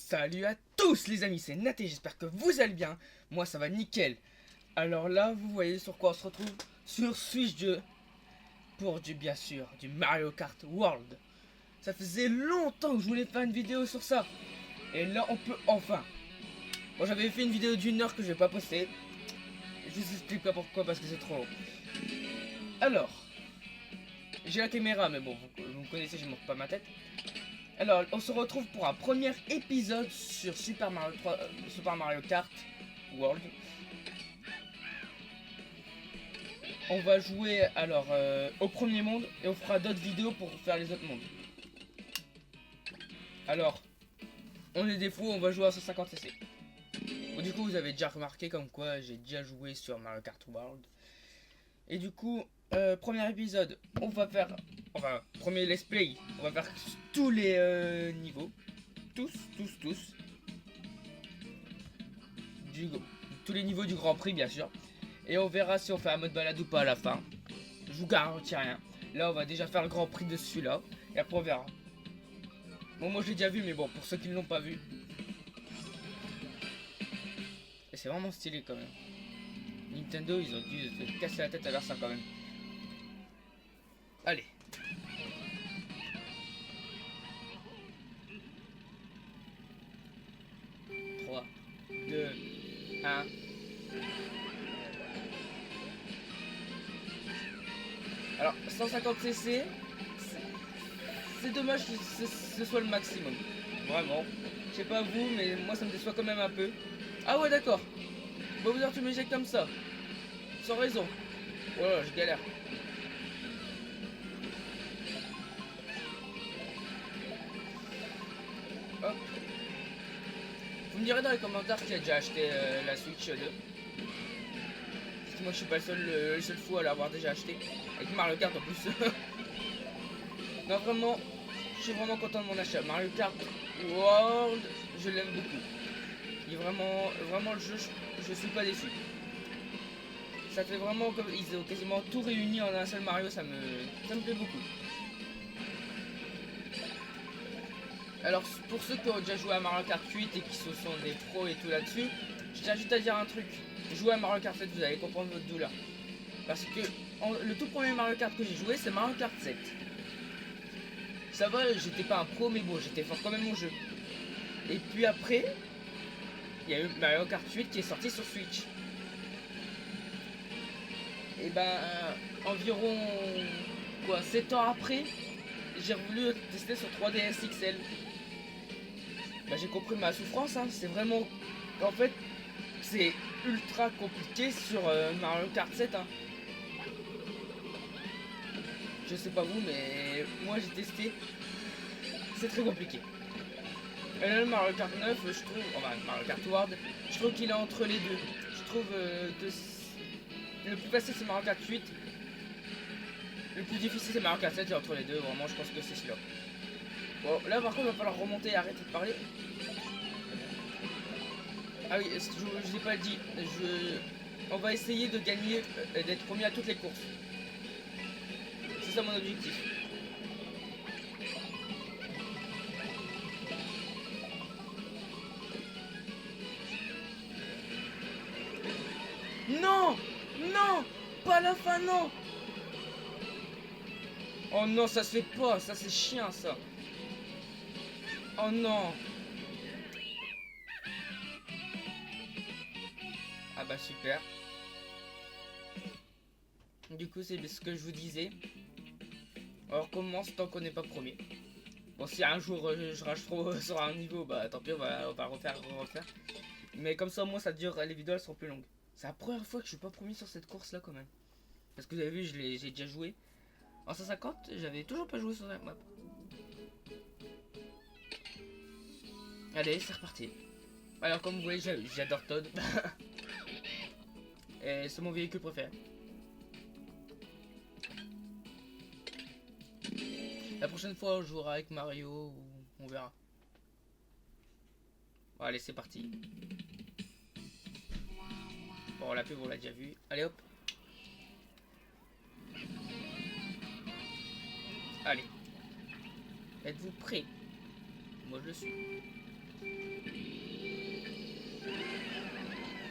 Salut à tous les amis, c'est Naté, j'espère que vous allez bien. Moi ça va nickel. Alors là, vous voyez sur quoi on se retrouve? Sur Switch 2 pour bien sûr, du Mario Kart World. Ça faisait longtemps que je voulais faire une vidéo sur ça. Et là, on peut enfin. Bon, j'avais fait une vidéo d'une heure que je vais pas poster. Je vous explique pas pourquoi, parce que c'est trop long. Alors, j'ai la caméra, mais bon, vous me connaissez, je ne montre pas ma tête. Alors, on se retrouve pour un premier épisode sur Super Mario Kart World. On va jouer alors au premier monde et on fera d'autres vidéos pour faire les autres mondes. Alors, on est des fous, on va jouer à 150cc. Bon, du coup, vous avez déjà remarqué comme quoi j'ai déjà joué sur Mario Kart World. Et du coup, premier épisode, on va faire, enfin, premier let's play, on va faire tous les niveaux. Tous. Tous les niveaux du Grand Prix, bien sûr. Et on verra si on fait un mode balade ou pas à la fin. Je vous garantis rien. Là, on va déjà faire le Grand Prix de celui-là. Et après, on verra. Bon, moi, je l'ai déjà vu, mais bon, pour ceux qui ne l'ont pas vu. Et c'est vraiment stylé, quand même. Nintendo, ils ont dû se casser la tête à faire ça, quand même. Allez. Trois, 2, 1... Alors, 150cc, c'est dommage que ce soit le maximum. Vraiment. Je sais pas vous, mais moi ça me déçoit quand même un peu. Ah ouais, d'accord. Bowser, tu m'éjectes comme ça. Sans raison. Voilà, je galère. Hop. Vous me direz dans les commentaires qui a déjà acheté la Switch 2. Parce que moi je suis pas le seul fou à l'avoir déjà acheté. Avec Mario Kart en plus. Non, vraiment, je suis vraiment content de mon achat. Mario Kart World, je l'aime beaucoup. Il est vraiment le jeu, je suis pas déçu. Ça fait vraiment comme ils ont quasiment tout réuni en un seul Mario, ça me plaît beaucoup. Alors pour ceux qui ont déjà joué à Mario Kart 8 et qui se sont des pros et tout là-dessus, je tiens juste à dire un truc. Jouez à Mario Kart 7, vous allez comprendre votre douleur. Parce que le tout premier Mario Kart que j'ai joué, c'est Mario Kart 7. Ça va, j'étais pas un pro, mais bon, j'étais fort quand même au jeu. Et puis après, il y a eu Mario Kart 8 qui est sorti sur Switch. Et ben, environ quoi, 7 ans après, j'ai voulu tester sur 3DS XL. Ben, j'ai compris ma souffrance, hein. C'est vraiment, en fait, c'est ultra compliqué sur Mario Kart 7. Hein. Je sais pas vous, mais moi j'ai testé. C'est très compliqué. Et là, le Mario Kart 9, je trouve, enfin Mario Kart World, je trouve qu'il est entre les deux. Je trouve le plus facile c'est Mario Kart 8. Le plus difficile c'est Mario Kart 7 et entre les deux, vraiment je pense que c'est celui-là. Bon, là par contre il va falloir remonter et arrêter de parler. Ah oui, je vous ai pas dit, on va essayer de gagner, d'être premier à toutes les courses. C'est ça mon objectif. Non! Non! Pas la fin, non! Oh non, ça se fait pas, ça c'est chiant ça. Oh non! Ah bah super. Du coup, c'est ce que je vous disais. On recommence tant qu'on n'est pas premier. Bon, si un jour je rage trop sur un niveau, bah tant pis, on va refaire. Mais comme ça, au moins, ça dure, les vidéos elles seront plus longues. C'est la première fois que je suis pas premier sur cette course là, quand même. Parce que vous avez vu, j'ai déjà joué. En 150, j'avais toujours pas joué sur la map. Allez, c'est reparti. Alors, comme vous voyez, j'adore Todd. Et c'est mon véhicule préféré. La prochaine fois, on jouera avec Mario ou on verra. Bon, allez, c'est parti. Bon, la pub, on l'a déjà vu. Allez, hop. Allez. Êtes-vous prêts? Moi, je le suis.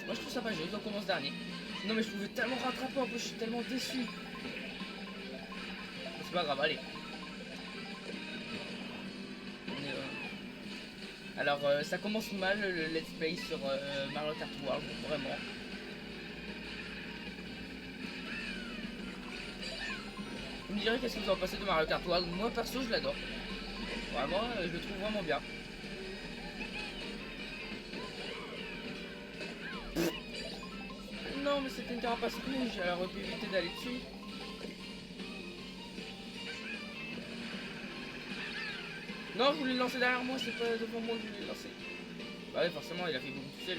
Moi je trouve ça pas juste, on commence dernier. Non mais je pouvais tellement rattraper, en plus je suis tellement déçu. C'est pas grave, allez. Alors ça commence mal le let's play sur Mario Kart World, vraiment. Vous me direz qu'est-ce que vous en pensez de Mario Kart World. Moi perso je l'adore. Vraiment, je le trouve vraiment bien. Non mais c'était une carapace rouge, elle aurait pu éviter d'aller dessus. Non, je voulais le lancer derrière moi, c'est pas devant moi que je voulais le lancer. Bah ouais, forcément, il a fait beaucoup tout seul.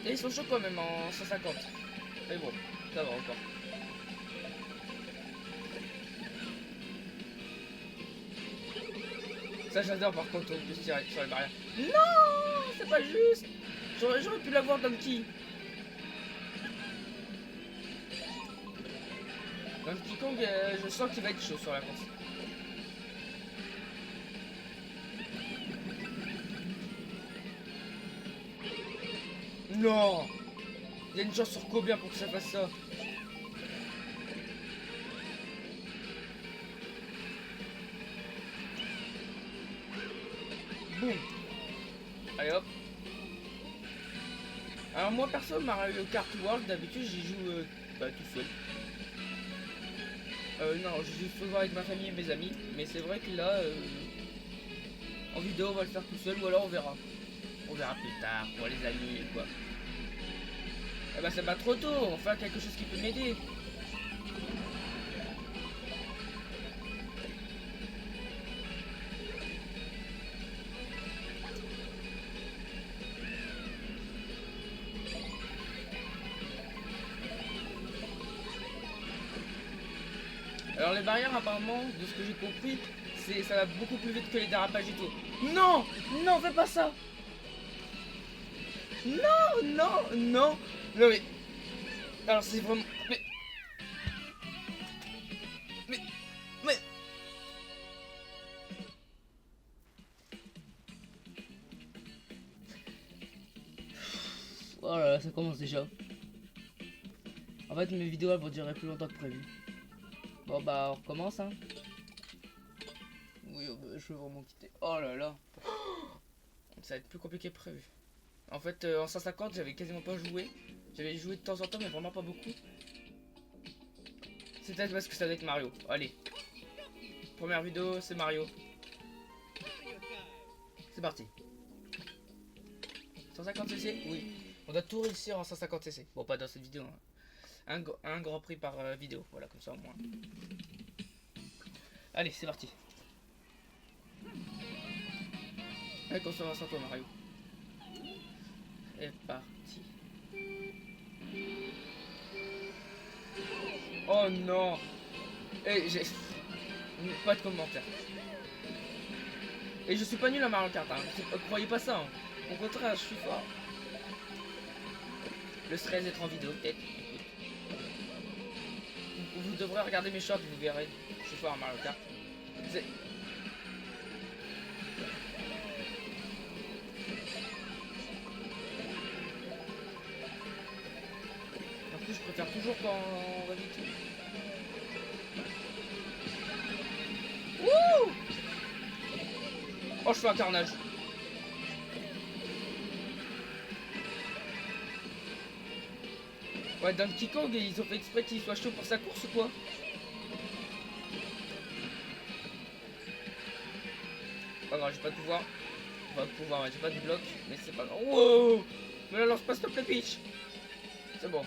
Et ils sont chauds quand même en 150. Mais bon, ça va encore. Ça j'adore par contre, on peut se tirer sur les barrières. Non, c'est pas juste. J'aurais pu l'avoir Donkey. Donkey Kong, je sens qu'il va être chaud sur la course. Non, il y a une chance sur combien pour que ça fasse ça. Boum. Allez hop. Alors moi perso Mario Kart World d'habitude j'y joue tout seul. Non, je joue souvent avec ma famille et mes amis, mais c'est vrai que là en vidéo on va le faire tout seul ou alors on verra. On verra plus tard pour les amis quoi. Eh bah c'est pas trop tôt, on va faire quelque chose qui peut m'aider. Alors les barrières apparemment, de ce que j'ai compris, ça va beaucoup plus vite que les dérapages et tout. Non, non, fais pas ça. Non, non, non. Non mais... Alors c'est vraiment... Mais... Oh là là, ça commence déjà. En fait mes vidéos elles vont durer plus longtemps que prévu. Bon bah on recommence hein. Oui, je veux vraiment quitter. Oh là là. Ça va être plus compliqué que prévu. En fait en 150 j'avais quasiment pas joué. J'avais joué de temps en temps mais vraiment pas beaucoup. C'est peut-être parce que c'est avec Mario. Allez. Première vidéo c'est Mario. C'est parti. 150cc. Oui. On doit tout réussir en 150cc. Bon pas dans cette vidéo hein. Un grand prix par vidéo. Voilà comme ça au moins. Allez c'est parti. Allez conserve sans toi Mario. Et parti. Oh non. Et j'ai... Pas de commentaire. Et je suis pas nul à Mario Kart hein. Croyez pas ça hein. Au contraire je suis fort. Le stress d'être en vidéo peut-être. Vous devrez regarder mes shorts et vous verrez. Je suis fort à Mario Kart. En plus je préfère toujours quand on va vite. Wouh! Oh je fais un carnage. Ouais Donkey Kong ils ont fait exprès qu'il soit chaud pour sa course ou quoi? Pas grave j'ai pas de pouvoir. Pas de pouvoir ouais, j'ai pas de bloc. Mais c'est pas grave. Wow! Mais là lance pas stop le pitch. C'est bon.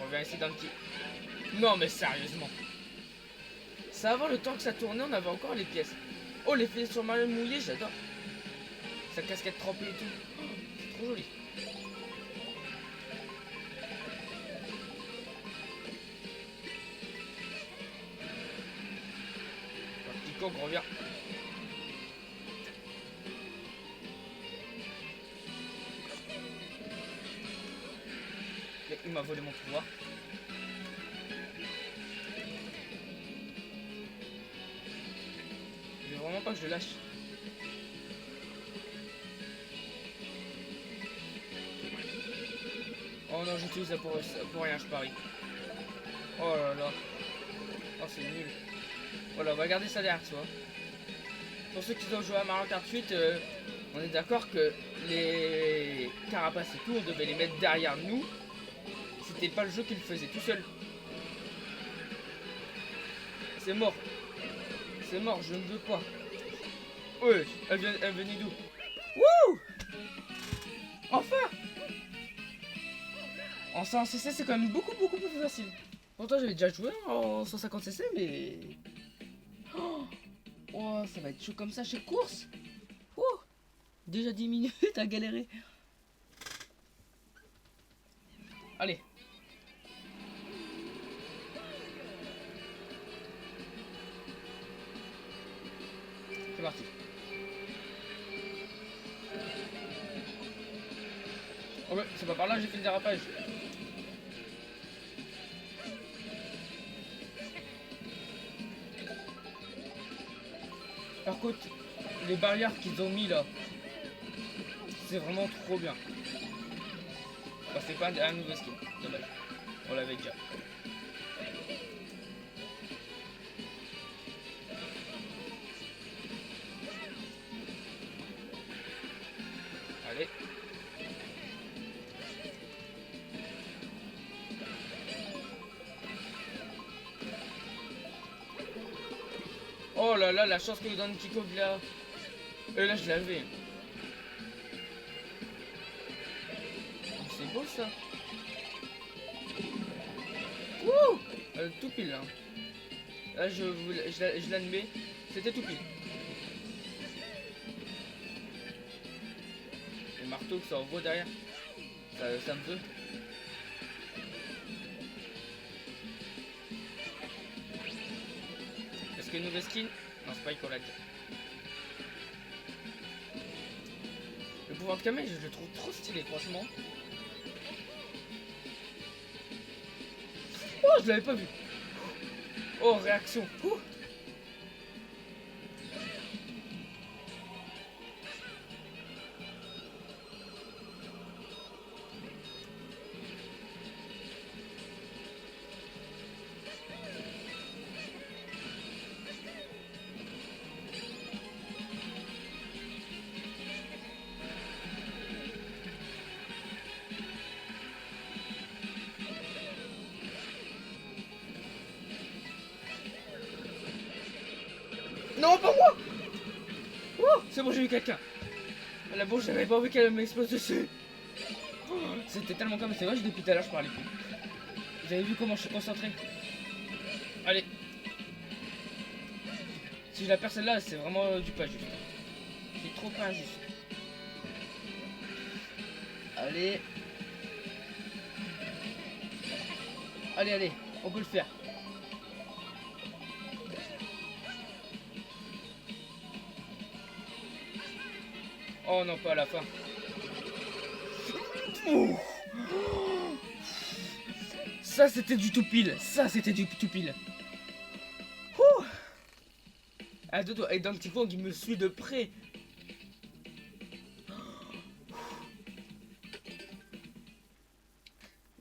On vient ici d'un petit... Non mais sérieusement. Ça avant le temps que ça tournait, on avait encore les pièces. Oh l'effet sur Mario mouillé, j'adore. Sa casquette trempée et tout. Oh, c'est trop joli. Petit con revient. il m'a volé mon pouvoir. Je veux vraiment pas que je le lâche. Oh non, j'utilise ça pour rien, je parie. Oh là là. Oh, c'est nul. Voilà, on va garder ça derrière soi. Pour ceux qui ont joué à Mario Kart 8, on est d'accord que les carapaces et tout, on devait les mettre derrière nous. C'était pas le jeu qui le faisait tout seul. C'est mort. C'est mort, je ne veux pas. Ouais, elle venait d'où? Wouh! Enfin! En 100cc, c'est quand même beaucoup plus facile. Pourtant, j'avais déjà joué en 150cc, mais... Oh, ça va être chaud comme ça chez course. Oh, déjà 10 minutes à galérer. Allez. C'est parti. Oh ouais, c'est pas par là que j'ai fait le dérapage. Par contre, les barrières qu'ils ont mis là, c'est vraiment trop bien. Bah, c'est pas un nouveau skin, dommage. On l'avait déjà. Allez. Oh là là, la chance que dans le petit cob là. Et là, je l'avais. C'est beau ça. Wouh, tout pile là. Là, je l'admets. C'était tout pile. Le marteau que ça envoie derrière. Ça me veut. Est-ce que nouvelle skin? Non, c'est pas qu'on l'a dit. Le pouvoir de Kamei, je le trouve trop stylé, franchement. Oh, je l'avais pas vu. Oh, réaction. Ouh. Non, pas moi. Oh, c'est bon, j'ai vu quelqu'un. La bourge, j'avais pas envie qu'elle m'explose dessus. Oh, c'était tellement comme c'est vrai, depuis tout à l'heure, je parlais plus. Vous avez vu comment je suis concentré? Allez. Si je la perds celle-là, c'est vraiment du pas juste. C'est trop pas injuste. Allez. Allez, allez, on peut le faire. Oh non, pas à la fin. Ouh. Ça c'était du tout pile. Ça c'était du tout pile. Ouh. À deux doigts. Et d'un petit coup, il me suit de près.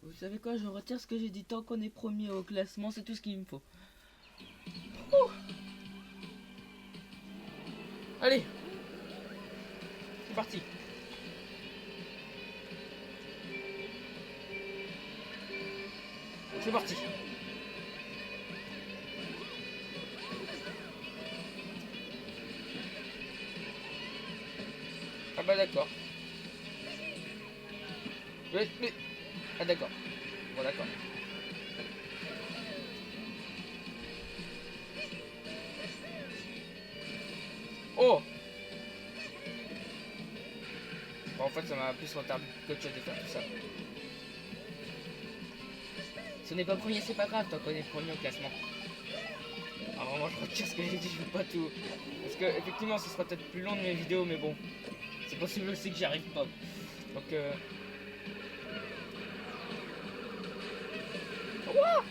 Vous savez quoi, je retire ce que j'ai dit. Tant qu'on est premier au classement, c'est tout ce qu'il me faut. Ouh. Allez. C'est parti. C'est parti. Ah bah d'accord. Mais... Ah d'accord. Bon d'accord. Oh. Bon, en fait ça m'a plus retardé qu'autre chose de faire tout ça. Si on n'est pas premier, c'est pas grave tant qu'on est premier au classement. Alors vraiment je retire ce que j'ai dit, je veux pas tout. Parce que effectivement ce sera peut-être plus long de mes vidéos, mais bon. C'est possible aussi que j'y arrive pas. Donc quoi?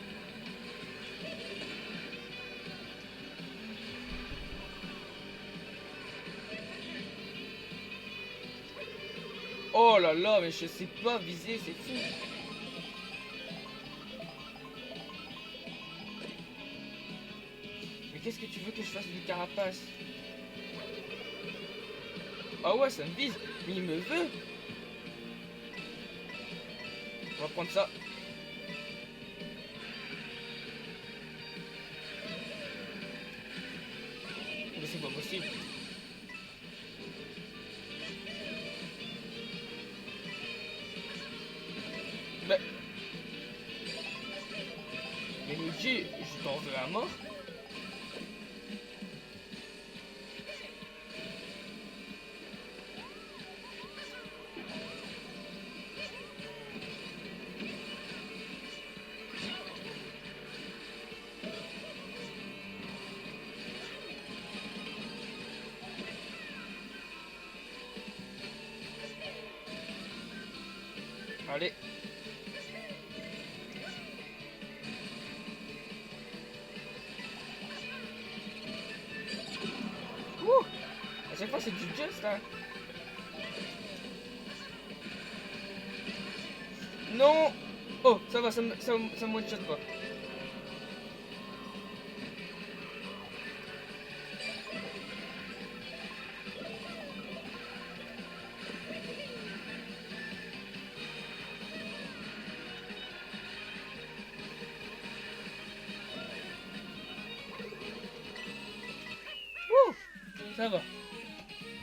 Oh là là, mais je sais pas viser, c'est fou. Mais qu'est-ce que tu veux que je fasse du carapace? Ah ouais, ça me vise. Mais il me veut. On va prendre ça. Mais c'est pas possible. Mais Luigi, je t'en veux à mort. Allez. Ouh. À chaque fois c'est du just là. Non. Oh, ça va, ça me one-shot pas. Ouh. Ça va.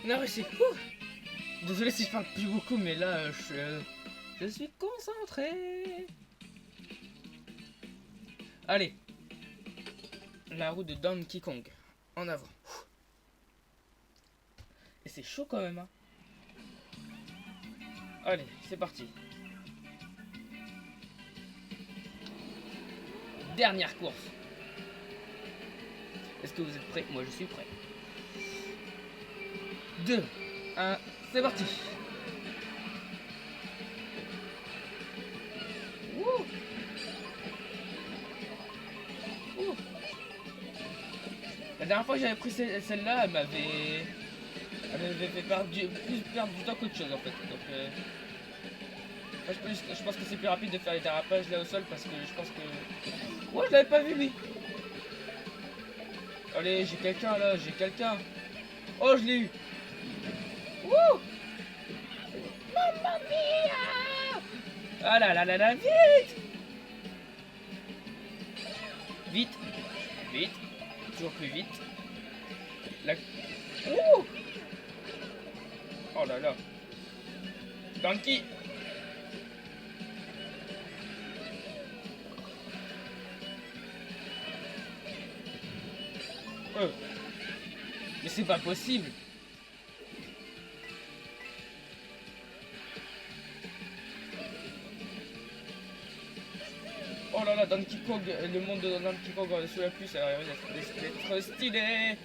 On a réussi. Ouh. Désolé si je parle plus beaucoup, mais là, je suis concentré. Allez. La roue de Donkey Kong. En avant. Et c'est chaud quand même, hein. Allez, c'est parti. Dernière course. Est-ce que vous êtes prêts? Moi, je suis prêt. 2, 1, c'est parti. Ouh. Ouh. La dernière fois que j'avais pris celle-là, elle m'avait fait plus perdre du temps qu'autre chose en fait. Donc, je pense que c'est plus rapide de faire les dérapages là au sol parce que je pense que... Ouais, je l'avais pas vu lui. Allez, j'ai quelqu'un là, j'ai quelqu'un. Oh, je l'ai eu. Wouh. Mamma mia. Ah là là là là, vite. Vite. Vite. Toujours plus vite. La... Ouh. Oh là là. Donkey. Mais c'est pas possible. Oh là là, Donkey Kong, le monde de Donkey Kong sous la pluie, ça va être stylé.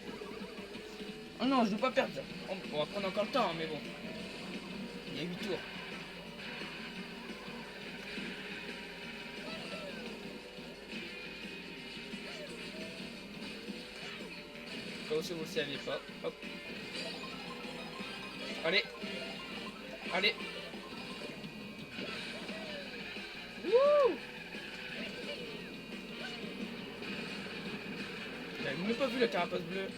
Oh non, je veux pas perdre. On va prendre encore le temps, hein, mais bon. Il y a 8 tours. Comme si vous ne saviez pas. Hop. Allez. Allez. Wouh. J'avais même pas vu la carapace bleue.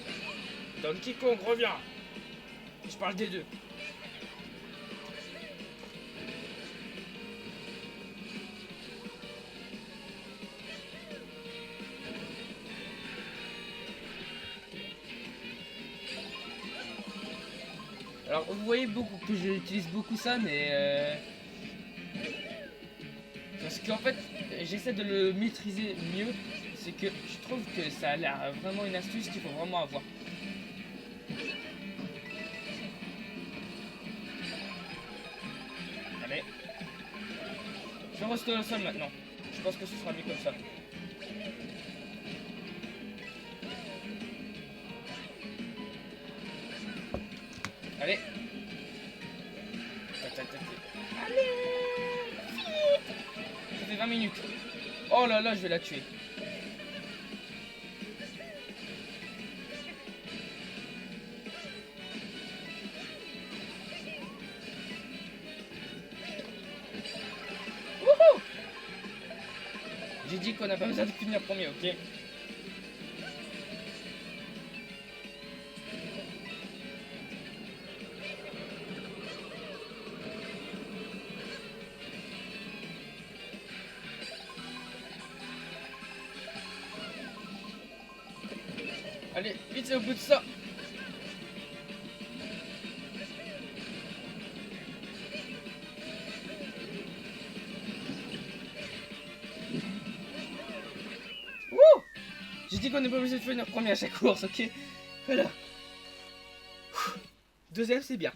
Donkey Kong, reviens. Je parle des deux. Alors vous voyez beaucoup que j'utilise beaucoup ça, mais parce qu'en fait j'essaie de le maîtriser mieux. C'est que je trouve que ça a l'air vraiment une astuce qu'il faut vraiment avoir. Allez. Je vais rester au sol maintenant. Je pense que ce sera mieux comme ça. Allez. Tac, tac, tac. Allez. Vite. Ça fait 20 minutes. Oh Oh là là, je vais la tuer. Wouhou! J'ai dit qu'on n'a pas besoin de finir premier, ok? Allez, vite, c'est au bout de ça. Wouh! J'ai dit qu'on n'est pas obligé de finir premier à chaque course, ok? Voilà. Deuxième, c'est bien.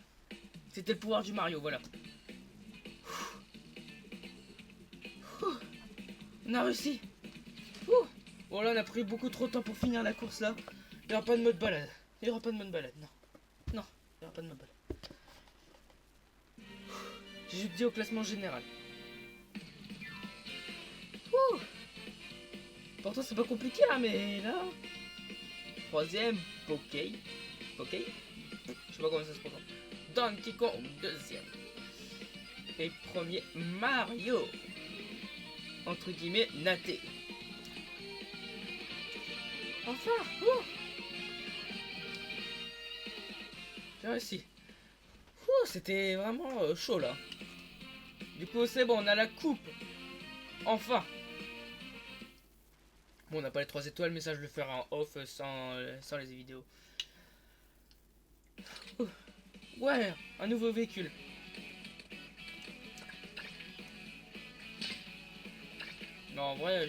C'était le pouvoir du Mario, voilà. On a réussi. Bon là, on a pris beaucoup trop de temps pour finir la course là. Il n'y aura pas de mode balade. Il n'y aura pas de mode balade, non. Non, il n'y aura pas de mode balade. J'ai juste dit au classement général. Ouh. Pourtant c'est pas compliqué hein, mais là... Troisième, ok. Ok. Je sais pas comment ça se prononce. Donkey Kong, deuxième. Et premier, Mario. Entre guillemets, naté. Enfin, j'ai réussi. C'était vraiment chaud là. Du coup c'est bon, on a la coupe. Enfin. Bon, on n'a pas les 3 étoiles, mais ça je le ferai en off sans les vidéos. Ouais, un nouveau véhicule. Non, en vrai,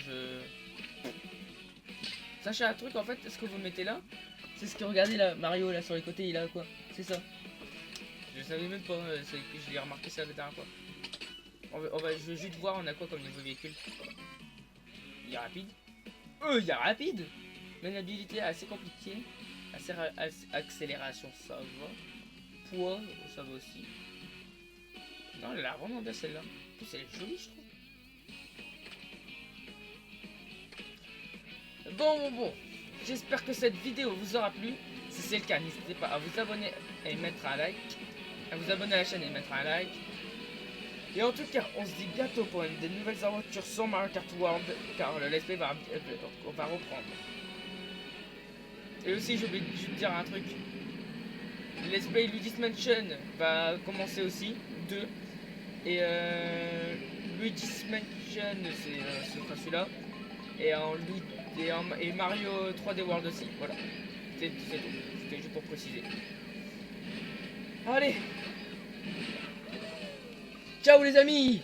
Sachez un truc, en fait, ce que vous mettez là, c'est ce que regardez là, Mario là sur les côtés, il a quoi? C'est ça. Je savais même pas, je l'ai remarqué ça la dernière fois. Je vais juste voir, on a quoi comme nouveau véhicule. Il y a rapide. Il y a rapide. Maniabilité assez compliquée. Accélération, ça va. Poids, ça va aussi. Non, elle a l'air vraiment bien celle-là. En plus, elle est jolie, je trouve. Bon. J'espère que cette vidéo vous aura plu. Si c'est le cas, n'hésitez pas à vous abonner et mettre un like. À vous abonner à la chaîne et mettre un like. Et en tout cas, on se dit bientôt pour une des nouvelles aventures sur Mario Kart World. Car le let's play va reprendre. Et aussi, j'ai oublié de dire un truc. Le let's play Luigi's Mansion va commencer aussi. 2. Et Luigi's Mansion, c'est pas celui-là. Et Mario 3D World aussi. Voilà. C'est tout. C'était juste pour préciser. Allez. Ciao les amis.